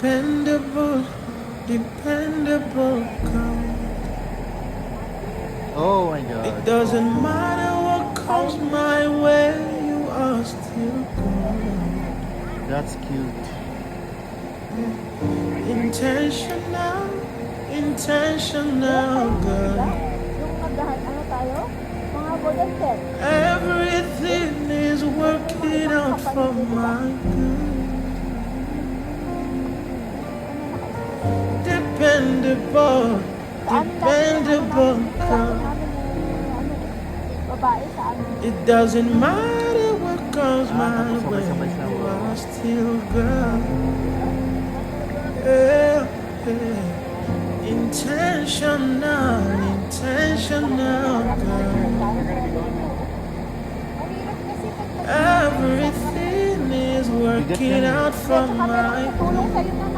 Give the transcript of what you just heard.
Dependable, dependable God. Oh my God. It doesn't matter what comes my way, you are still God. That's cute. Intentional, intentional God. Yung ano tayo? Mga golden set. Everything is working out for my good. Dependable, dependable God. Babae sa ano? It doesn't matter what comes my way, sabay-sabay you siya. are still God. Yeah, yeah. Intentional, intentional God. Everything is working out for my good. Tulong sa'yo na.